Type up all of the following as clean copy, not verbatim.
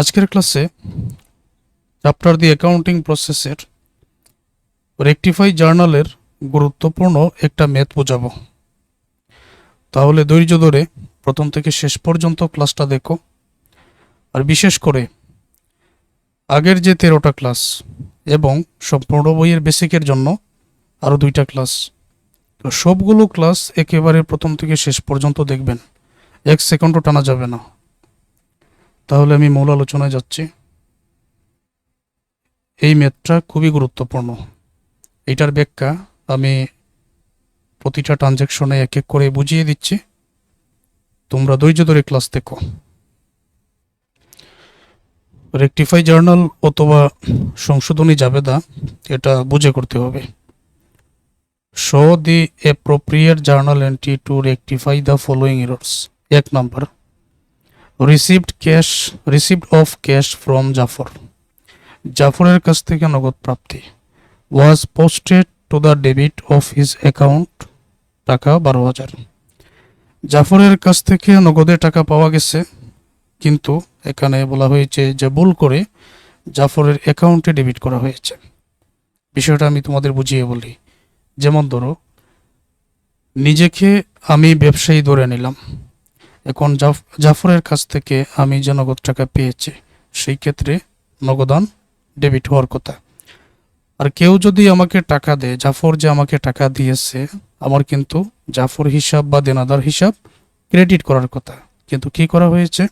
আজকের ক্লাসে চ্যাপ্টার দি অ্যাকাউন্টিং প্রসেসের রেকটিফাই জার্নালের গুরুত্বপূর্ণ একটা ম্যাথ বোঝাবো। তাহলে ধৈর্য ধরে প্রথম থেকে শেষ পর্যন্ত ক্লাসটা দেখো। আর বিশেষ করে আগের যে 13টা ক্লাস এবং সম্পূর্ণ বইয়ের বেসিকের জন্য আরও 2টা ক্লাস, তো সবগুলো ক্লাস একেবারে প্রথম থেকে শেষ পর্যন্ত দেখবেন, 1 সেকেন্ডও টানা যাবে না। তাহলে আমি মূল আলোচনায় যাচ্ছি। এই ম্যাথটা খুবই গুরুত্বপূর্ণ। এইটার ব্যাখ্যা আমি প্রতিটা ট্রানজ্যাকশনে এক এক করে বুঝিয়ে দিচ্ছি, তোমরা ধৈর্য ধরে ক্লাস দেখো। রেকটিফাই জার্নাল অথবা সংশোধনী জাবেদা এটা বুঝে করতে হবে। Show the appropriate journal entry to rectify the following errors. 1 number, received of cash from Jafar. জাফরের কাছ থেকে নগদ প্রাপ্তি। Was posted to the debit of his account, টাকা 12,000। জাফরের কাছ থেকে নগদে টাকা পাওয়া গেছে, কিন্তু এখানে বলা হয়েছে যে ভুল করে জাফরের অ্যাকাউন্টে ডেবিট করা হয়েছে। বিষয়টা আমি তোমাদের বুঝিয়ে বলি। যেমন ধরো, নিজেকে আমি ব্যবসায়ী ধরে নিলাম। এখন জাফরের কাছ থেকে আমি যে নগদ টাকা পেয়েছি, সেই ক্ষেত্রে নগদান ডেবিট হওয়ার কথা। আর কেউ যদি আমাকে টাকা দেয়, জাফর যে আমাকে টাকা দিয়েছে, আমার কিন্তু জাফর হিসাব বা দেনাদার হিসাব ক্রেডিট করার কথা। কিন্তু কি করা হয়েছে,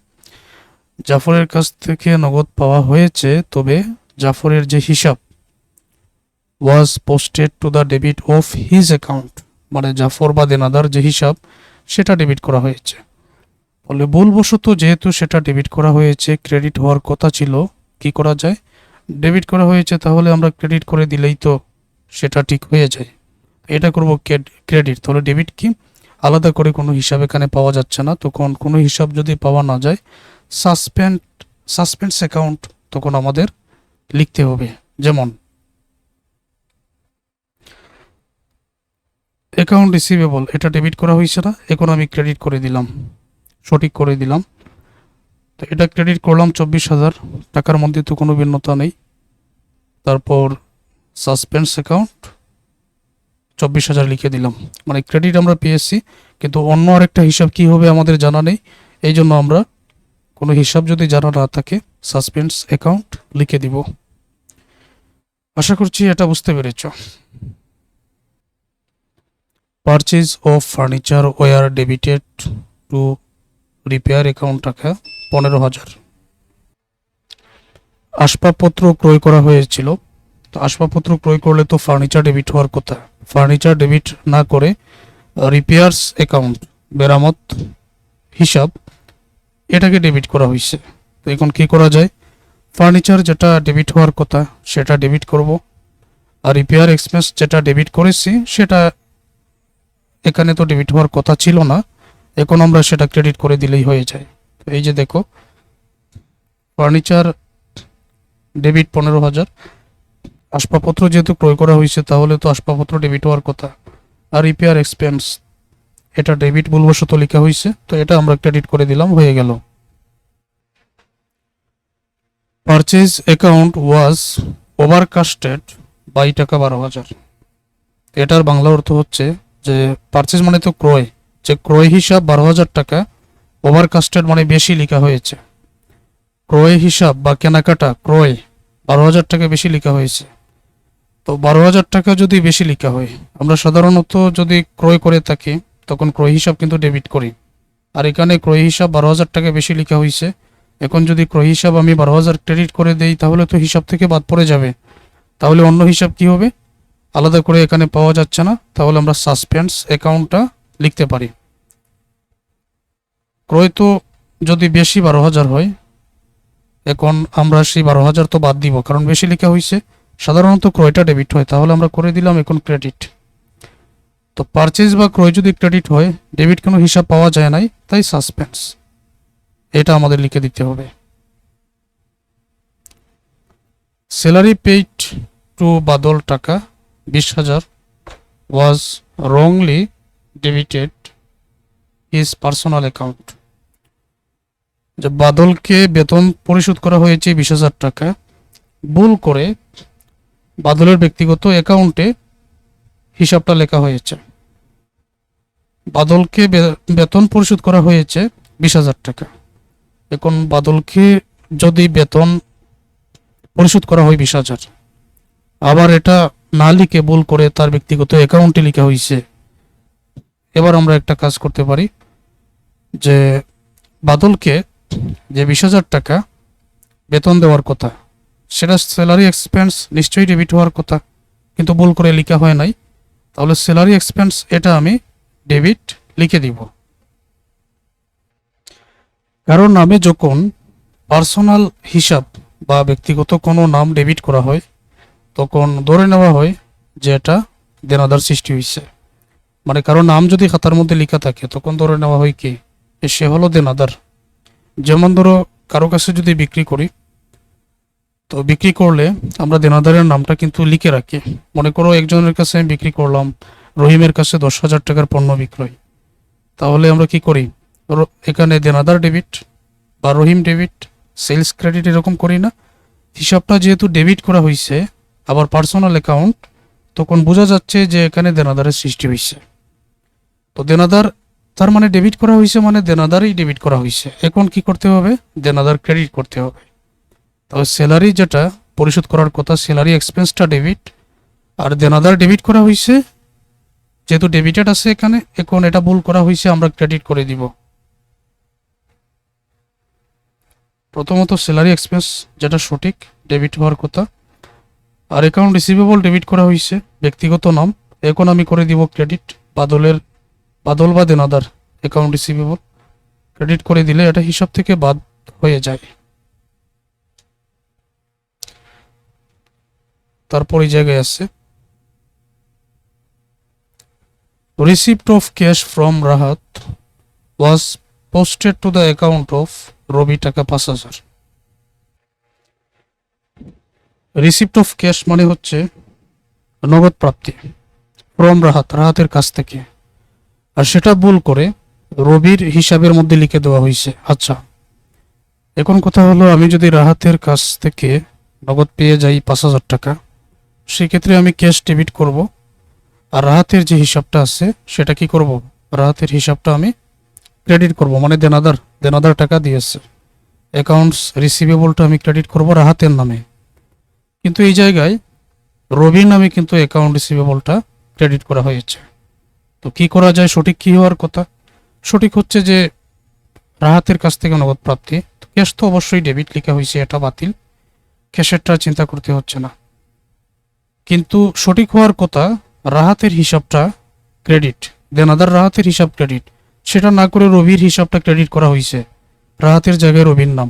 জাফরের কাছ থেকে নগদ পাওয়া হয়েছে, তবে জাফরের যে হিসাব was posted to the debit of his account, মানে জাফর বা দেনাদার যে হিসাব সেটা ডেবিট করা হয়েছে। ফলে ভুলবশত যেহেতু সেটা ডেবিট করা হয়েছে, ক্রেডিট হওয়ার কথা ছিল, কি করা যায়, ডেবিট করা হয়েছে, তাহলে আমরা ক্রেডিট করে দিলেই তো সেটা ঠিক হয়ে যায়। এটা করব ক্রেডিট। তাহলে ডেবিট কি, আলাদা করে কোনো হিসাব এখানে পাওয়া যাচ্ছে না। তখন কোনো হিসাব যদি পাওয়া না যায়, সাসপেন্স অ্যাকাউন্ট তখন আমাদের লিখতে হবে। যেমন অ্যাকাউন্ট রিসিভেবল, এটা ডেবিট করা হয়েছে না, এখন আমি ক্রেডিট করে দিলাম, সঠিক করে দিলাম। তো এটা ক্রেডিট করলাম 24,000 টাকার মধ্যে, তো কোনো ভিন্নতা নেই। তারপর সাসপেন্স অ্যাকাউন্ট 24,000 লিখে দিলাম, মানে ক্রেডিট আমরা পেয়েছি, কিন্তু অন্য আরেকটা হিসাব কি হবে আমাদের জানা নেই। এই জন্য আমরা কোনো হিসাব যদি জানা না থাকে, সাসপেন্স অ্যাকাউন্ট লিখে দিব। আশা করছি এটা বুঝতে পেরেছ। Purchase of furniture were debited to repair account, টাকা 15,000। আসবাবপত্র ক্রয় করা হয়েছিল, তো আসবাবপত্র ক্রয় করলে তো ফার্নিচার ডেবিট হওয়ার কথা। ফার্নিচার ডেবিট না করে রিপেয়ার্স অ্যাকাউন্ট, মেরামত হিসাব, এটাকে ডেবিট করা হয়েছে। তো এখন কি করা যায়, ফার্নিচার যেটা ডেবিট হওয়ার কথা সেটা ডেবিট করব, আর রিপেয়ার এক্সপেন্স যেটা ডেবিট করেছি সেটা এখানে তো ডেবিট হওয়ার কথা ছিল না, এখন আমরা সেটা ক্রেডিট করে দিলেই হয়ে যায়। তো এই যে দেখো, ফার্নিচার ডেবিট 15,000, আসবাবপত্র যেহেতু ক্রয় করা হয়েছে তাহলে তো আসবাবপত্র ডেবিট হওয়ার কথা, আর রিপেয়ার এক্সপেন্স এটা ডেবিট ভুলবশত লেখা হয়েছে, তো এটা আমরা ক্রেডিট করে দিলাম, হয়ে গেল। পারচেজ অ্যাকাউন্ট ওয়াজ ওভারকাস্টেড বাই, টাকা 12,000। এটার বাংলা অর্থ হচ্ছে যে পারচেজ মানে তো ক্রয়, যে ক্রয় হিসাব 12,000 টাকা, ওভারকাস্টেড মানে বেশি লেখা হয়েছে। ক্রয় হিসাব বা কেনাকাটা ক্রয় 12,000 টাকা বেশি লেখা হয়েছে। তো 12,000 টাকা যদি বেশি লেখা হয়, আমরা সাধারণত যদি ক্রয় করে থাকি তখন ক্রয় হিসাব কিন্তু ডেবিট করি, আর এখানে ক্রয় হিসাব 12,000 টাকা বেশি লেখা হয়েছে। এখন যদি ক্রয় হিসাব আমি 12,000 ক্রেডিট করে দেই, তাহলে তো হিসাব থেকে বাদ পড়ে যাবে। তাহলে অন্য হিসাব কি হবে, আলাদা করে এখানে পাওয়া যাচ্ছে না, তাহলে আমরা সাসপেন্স অ্যাকাউন্টটা লিখতে পারি। ক্রয় তো যদি বেশি 12,000 হয়, এখন আমরা সেই 12,000 তো বাদ দিব, কারণ বেশি লেখা হয়েছে। সাধারণত ক্রয়টা ডেবিট হয়, তাহলে আমরা করে দিলাম এখন ক্রেডিট। তো পারচেজ বা ক্রয় যদি ক্রেডিট হয়, ডেবিট কোনো হিসাব পাওয়া যায় নাই, তাই সাসপেন্স, এটা আমাদের লিখে দিতে হবে। স্যালারি পেইড টু বাদল, টাকা 20,000 was wrongly debited his personal account. যে বাদলকে বেতন পরিশোধ করা হয়েছে 20,000 টাকা, ভুল করে বাদলের ব্যক্তিগত অ্যাকাউন্টে হিসাবটা লেখা হয়েছে। বাদলকে বেতন পরিশোধ করা হয়েছে 20,000 টাকা। এখন বাদলকে যদি বেতন পরিশোধ করা হয় 20,000, আবার এটা না লিখে ভুল করে তার ব্যক্তিগত অ্যাকাউন্টে লেখা হয়েছে, এবার আমরা একটা কাজ করতে পারি যে বাদলকে যে 20,000 টাকা বেতন দেওয়ার কথা, সেটা স্যালারি এক্সপেন্স নিশ্চয়ই ডেবিট হওয়ার কথা, কিন্তু ভুল করে লেখা হয় নাই। তাহলে স্যালারি এক্সপেন্স এটা আমি ডেবিট লিখে দিব। কারো নামে যখন পার্সোনাল হিসাব বা ব্যক্তিগত কোনো নাম ডেবিট করা হয়, তখন ধরে নেওয়া হয় যে এটা দেনাদার সৃষ্টি হয়েছে। মানে কারো নাম যদি খাতার মধ্যে লেখা থাকে, তখন ধরে নেওয়া হয় কি সে হলো দেনাদার। যেমন ধরো কারো কাছে যদি বিক্রি করি, তো বিক্রি করলে আমরা দেনাদারের নামটা কিন্তু লিখে রাখি। মনে করো একজনের কাছে আমি বিক্রি করলাম, রহিমের কাছে 10,000 টাকার পণ্য বিক্রয়, তাহলে আমরা কি করি, এখানে দেনাদার ডেবিট বা রহিম ডেবিট, সেলস ক্রেডিট এরকম করি না। হিসাবটা যেহেতু ডেবিট করা হয়েছে, আবার পার্সোনাল অ্যাকাউন্ট, তখন বোঝা যাচ্ছে যে এখানে দেনাদারের সৃষ্টি হয়েছে। তো দেনাদার তার মানে ডেবিট করা হয়েছে, মানে দেনাদারই ডেবিট করা হয়েছে। এখন কি করতে হবে, দেনাদার ক্রেডিট করতে হবে। তবে স্যালারি যেটা পরিশোধ করার কথা, স্যালারি এক্সপেন্সটা ডেবিট, আর দেনাদার ডেবিট করা হয়েছে, যেহেতু ডেবিটেড আছে এখানে, এখন এটা ভুল করা হয়েছে, আমরা ক্রেডিট করে দিব। প্রথমত স্যালারি এক্সপেন্স যেটা সঠিক ডেবিট হওয়ার কথা, আর অ্যাকাউন্ট রিসিভেবল ডেবিট করা হয়েছে, ব্যক্তিগত নাম, এখন আমি করে দিব ক্রেডিট। বাদল বা দেনাদার অ্যাকাউন্ট রিসিভেবল ক্রেডিট করে দিলে এটা হিসাব থেকে বাদ হয়ে যায়। তারপর এই জায়গায় আছে receipt of cash from Rahat was posted to the account of Rabi, টাকা 5,000। রিসিপ্ট অফ ক্যাশ মানে হচ্ছে নগদ প্রাপ্তি, ফ্রম রাহাত, রাহাতের কাছ থেকে, আর সেটা ভুল করে রবির হিসাবের মধ্যে লিখে দেওয়া হয়েছে। আচ্ছা, এখন কথা হলো, আমি যদি রাহাতের কাছ থেকে নগদ পেয়ে যাই 5,000 টাকা, সেক্ষেত্রে আমি ক্যাশ ডেবিট করব, আর রাহাতের যে হিসাবটা আছে সেটা কি করব, রাহাতের হিসাবটা আমি ক্রেডিট করব, মানে দেনাদার টাকা দিয়েছে, অ্যাকাউন্টস রিসিভেবলটা আমি ক্রেডিট করব রাহাতের নামে। কিন্তু এই জায়গায় রবির নামে কিন্তু অ্যাকাউন্ট রিসিভেবলটা ক্রেডিট করা হয়েছে। তো কি করা যায়, সঠিক কি হওয়ার কথা, সঠিক হচ্ছে যে রাহাতের কাছ থেকে নগদ প্রাপ্তি, ক্যাশ তো অবশ্যই ডেবিট লেখা হয়েছে, এটা বাতিল, ক্যাশেরটা চিন্তা করতে হচ্ছে না। কিন্তু সঠিক হওয়ার কথা রাহাতের হিসাবটা ক্রেডিট, দেনাদার রাহাতের হিসাব ক্রেডিট, সেটা না করে রবির হিসাবটা ক্রেডিট করা হয়েছে, রাহাতের জায়গায় রবির নাম।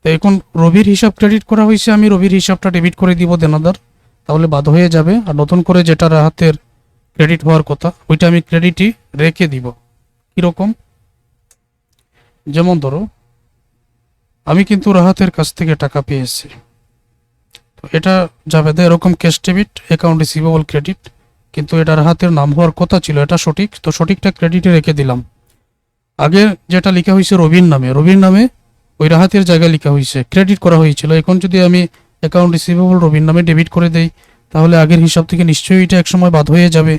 তো এখন রবির হিসাব ক্রেডিট করা হয়েছে, আমি রবির হিসাবটা ডেবিট করে দিব দেনাদার, তাহলে বাদ হয়ে যাবে। আর নতুন করে যেটা রাহাতের ক্রেডিট হওয়ার কথা, ওইটা আমি ক্রেডিটই রেখে দিব। কিরকম, যেমন ধরো আমি কিন্তু রাহাতের কাছ থেকে টাকা পেয়েছি, তো এটা যাবে দে এরকম cash debit, account receivable credit, কিন্তু এটা রাহাতের নাম হওয়ার কথা ছিল, এটা সঠিক, তো সঠিকটা ক্রেডিটে রেখে দিলাম। আগে যেটা লেখা হয়েছে রবির নামে ওই রাহাতের জায়গায় লেখা হয়েছে, ক্রেডিট করা হয়েছিল। এখন যদি আমি অ্যাকাউন্ট রিসিভেবল রবির নামে ডেবিট করে দেই, তাহলে আগের হিসাব থেকে নিশ্চয়ই এটা একসময় বাদ হয়ে যাবে।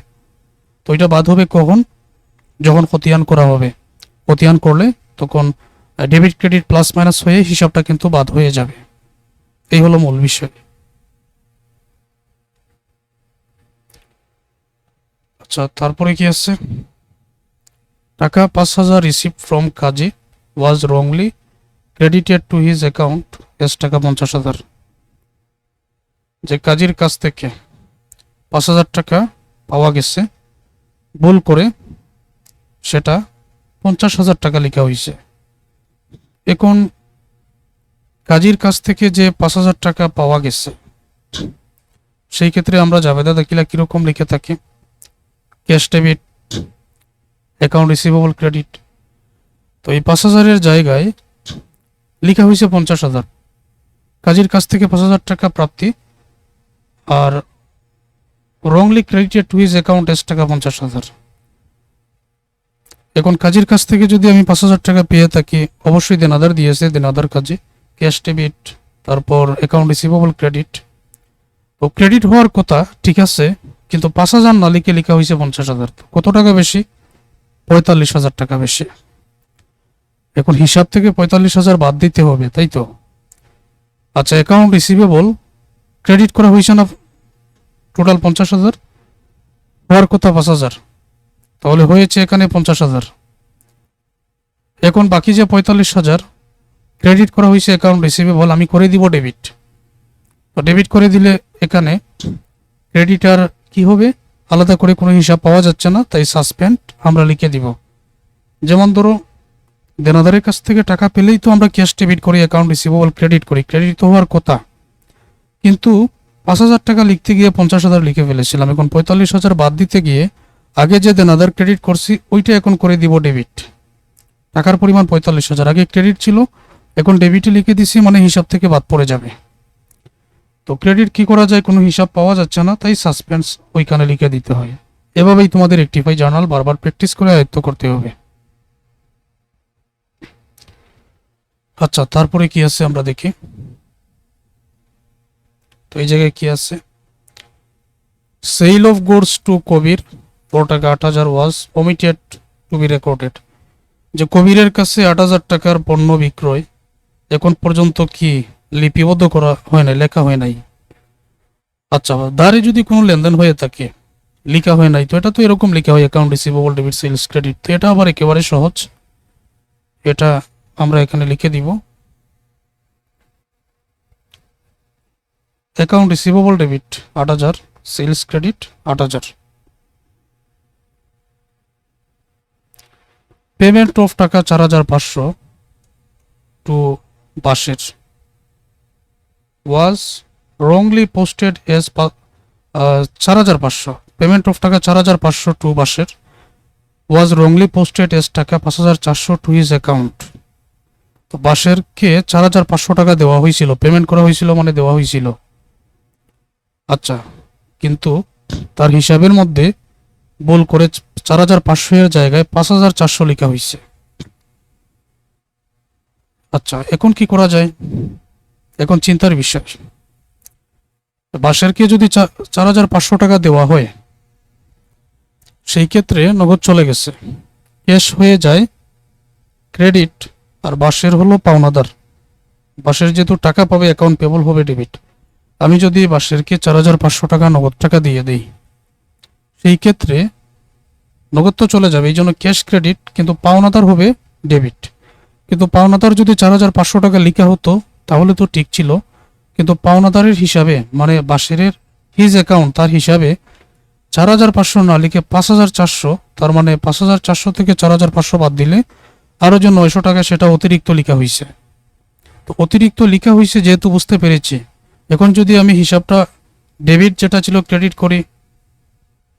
তো এটা বাদ হবে কখন, যখন খতিয়ান করা হবে। খতিয়ান করলে তখন ডেবিট ক্রেডিট প্লাস মাইনাস হয়ে হিসাবটা কিন্তু বাদ হয়ে যাবে। এই হলো মূল বিষয়। আচ্ছা, তারপরে কি আছে, টাকা 5,000 receive from Kazi was wrongly credited to his account as টাকা 50,000। যে কাজীর কাছ থেকে 5,000 টাকা পাওয়া গেছে, ভুল করে সেটা 50,000 টাকা লেখা হয়েছে। এখন কাজীর কাছ থেকে যে 5,000 টাকা পাওয়া গেছে, সেই ক্ষেত্রে আমরা জাবেদা দাখিলা কিরকম লিখে থাকি, cash debit, account receivable credit. তো এই 5,000-এর জায়গায় লেখা হয়েছে 50,000, কাজীর কাছ থেকে 5,000 টাকা প্রাপ্তি, আর wrongly credited to his account as টাকা 50,000। এখন কাজের কাছ থেকে যদি আমি 5,000 টাকা পেয়ে থাকি, অবশ্যই দেনাদার দিয়েছে, দেনাদার কাজে ক্যাশ ডেবিট, তারপর অ্যাকাউন্ট রিসিভেবল ক্রেডিট। তো ক্রেডিট হওয়ার কথা ঠিক আছে, কিন্তু 5,000 না লিখে লেখা হয়েছে 50,000। কত টাকা বেশি? 45,000 টাকা বেশি। এখন হিসাব থেকে 45,000 বাদ দিতে হবে, তাই তো? আচ্ছা, অ্যাকাউন্ট রিসিভেবল ক্রেডিট করা হয়েছে না টোটাল 50,000, হওয়ার কথা 5,000, তাহলে হয়েছে এখানে 50,000। এখন বাকি যে 45,000 ক্রেডিট করা হয়েছে অ্যাকাউন্ট রিসিভেবল, আমি করে দিব ডেবিট। তো ডেবিট করে দিলে এখানে ক্রেডিটার কি হবে, আলাদা করে কোনো হিসাব পাওয়া যাচ্ছে না, তাই সাসপেন্ড আমরা লিখে দিব। যেমন ধরো, দেনাদারের কাছ থেকে টাকা পেলেই তো আমরা ক্যাশ ডেবিট করি, অ্যাকাউন্ট রিসিভেবল ক্রেডিট করি, ক্রেডিট তো হওয়ার কথা। কিন্তু 5,000 টাকা লিখতে গিয়ে 50,000 লিখে ফেলেছিলাম। এখন 45,000 বাদ দিতে গিয়ে আগে যে দেনাদার ক্রেডিট করছি ওইটা এখন করে দিব ডেবিট। টাকার পরিমাণ 45,000, আগে ক্রেডিট ছিল, এখন ডেবিটে লিখে দিছি, মানে হিসাব থেকে বাদ পড়ে যাবে। তো ক্রেডিট কি করা যায়, কোনো হিসাব পাওয়া যাচ্ছে না, তাই সাসপেন্স ওইখানে লিখে দিতে হয়। এভাবেই তোমাদের রেকটিফাই জার্নাল বারবার প্র্যাকটিস করে আয়ত্ত করতে হবে। আচ্ছা, তারপরে কি আছে আমরা দেখি। তো এই জায়গায় কি আছে, sale of goods to Kabir for টাকা 8,000 was omitted to be recorded. যে কবিরের কাছে 8,000 টাকার পণ্য বিক্রয় এখন পর্যন্ত কি লিপিবদ্ধ করা হয় নাই, লেখা হয় নাই। আচ্ছা, ধারে যদি কোনো লেনদেন হয়ে থাকে, লেখা হয় নাই, তো এটা তো এরকম লেখা হয় account receivable debit sales credit. তো এটা আবার একেবারে সহজ, এটা আমরা এখানে লিখে দিব account receivable debit 8,000, sales credit 8,000। Payment of টাকা 4,500 টু বাসের was wrongly posted as 4,500। Payment of টাকা 4,500 টু বাসের ওয়াজ রংলি পোস্টেড এজ টাকা 5,400 টু হিজ অ্যাকাউন্ট। তো বাসেরকে 4,500 টাকা দেওয়া হয়েছিল, পেমেন্ট করা হয়েছিল, মানে দেওয়া হয়েছিল। আচ্ছা, কিন্তু তার হিসাবের মধ্যে ভুল করে 4,500 এর জায়গায় 5,400 লেখা হয়েছে। আচ্ছা, এখন কি করা যায়, এখন চিন্তার বিষয়। বাসেরকে যদি 4,500 টাকা দেওয়া হয়, সেই ক্ষেত্রে নগদ চলে গেছে, ক্যাশ হয়ে যায় ক্রেডিট, আর বাসের হলো পাওনাদার। বাসের যেহেতু টাকা পাবে, অ্যাকাউন্ট পেবল হবে ডেবিট। আমি যদি বাসেরকে 4,500 টাকা নগদ টাকা দিয়ে দিই, সেই ক্ষেত্রে নগদ তো চলে যাবে, এই জন্য ক্যাশ ক্রেডিট, কিন্তু পাওনাদার হবে ডেবিট। কিন্তু পাওনাদার যদি 4,500 টাকা লেখা হতো তাহলে তো ঠিক ছিল, কিন্তু পাওনাদারের হিসাবে, মানে বাসেরের হিজ অ্যাকাউন্ট, তার হিসাবে 4,500 না লিখে 5,400, তার মানে 5,400 থেকে 4,500 বাদ দিলে আরও যে 900 টাকা, সেটা অতিরিক্ত লেখা হয়েছে। তো অতিরিক্ত লেখা হয়েছে যেহেতু বুঝতে পেরেছি, এখন যদি আমি হিসাবটা ডেবিট যেটা ছিল ক্রেডিট করি,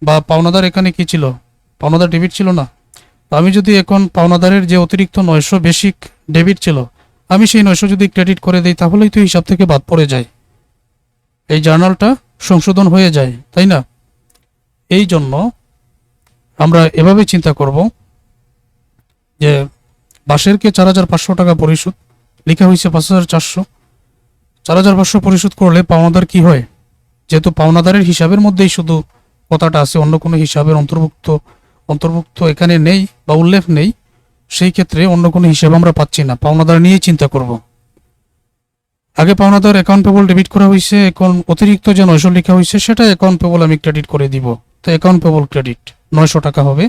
বা পাওনাদার এখানে কি ছিল, পাওনাদার ডেবিট ছিল না, তো আমি যদি এখন পাওনাদারের যে অতিরিক্ত 900 বেসিক ডেবিট ছিল, আমি সেই 900 যদি ক্রেডিট করে দিই, তাহলেই তো হিসাব থেকে বাদ পড়ে যায়, এই জার্নালটা সংশোধন হয়ে যায়, তাই না? এই জন্য আমরা এভাবে চিন্তা করব যে বাসেরকে 4,500 টাকা পরিশোধ, লেখা হয়েছে 5,400, 4,500 পরিশোধ করলে পাওনাদার কি হয়, যেহেতু পাওনাদারের হিসাবের মধ্যেই শুধু কথাটা আছে, অন্য কোনো হিসাবের অন্তর্ভুক্ত এখানে নেই বা উল্লেখ নেই, সেই ক্ষেত্রে অন্য কোনো হিসাব আমরা পাচ্ছি না, পাওনাদার নিয়েই চিন্তা করব। আগে পাওনাদার অ্যাকাউন্ট পেবল ডেবিট করা হয়েছে, এখন অতিরিক্ত যে 900 লেখা হয়েছে সেটা অ্যাকাউন্ট পেবল আমি ক্রেডিট করে দিব, তো অ্যাকাউন্ট পেবল ক্রেডিট 900 টাকা হবে।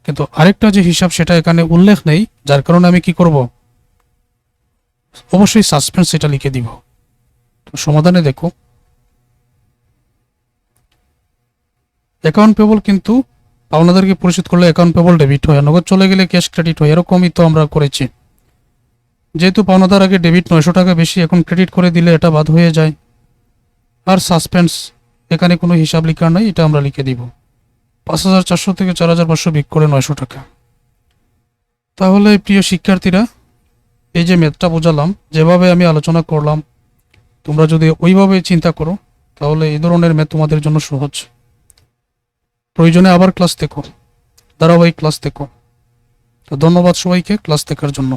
কিন্তু আরেকটা যে হিসাব সেটা এখানে উল্লেখ নেই, যার কারণে আমি কি করব, অবশ্যই সাসপেন্স এটা লিখে দিব। তো সমাধানে দেখো, অ্যাকাউন্ট পেবল কিন্তু পাওনাদারকে পরিশোধ করলে অ্যাকাউন্ট পেবল ডেবিট হয়, নগদ চলে গেলে ক্যাশ ক্রেডিট হয়, এরকমই তো আমরা করেছি। যেহেতু পাওনাদার আগে ডেবিট 900 টাকা বেশি, এখন ক্রেডিট করে দিলে এটা বাদ হয়ে যায়। আর সাসপেন্স, এখানে কোনো হিসাব লেখার নাই, এটা আমরা লিখে দিব 5,400 থেকে 4,500 বিক করে 900 টাকা। তাহলে প্রিয় শিক্ষার্থীরা, এই যে ম্যাথটা বোঝালাম, যেভাবে আমি আলোচনা করলাম, তোমরা যদি ওইভাবে চিন্তা করো, তাহলে এই ধরনের ম্যাথ তোমাদের জন্য সহজ। প্রয়োজনে আবার ক্লাস দেখো, ধারাবাহিক ক্লাস দেখো। তো ধন্যবাদ সবাইকে ক্লাস দেখার জন্য।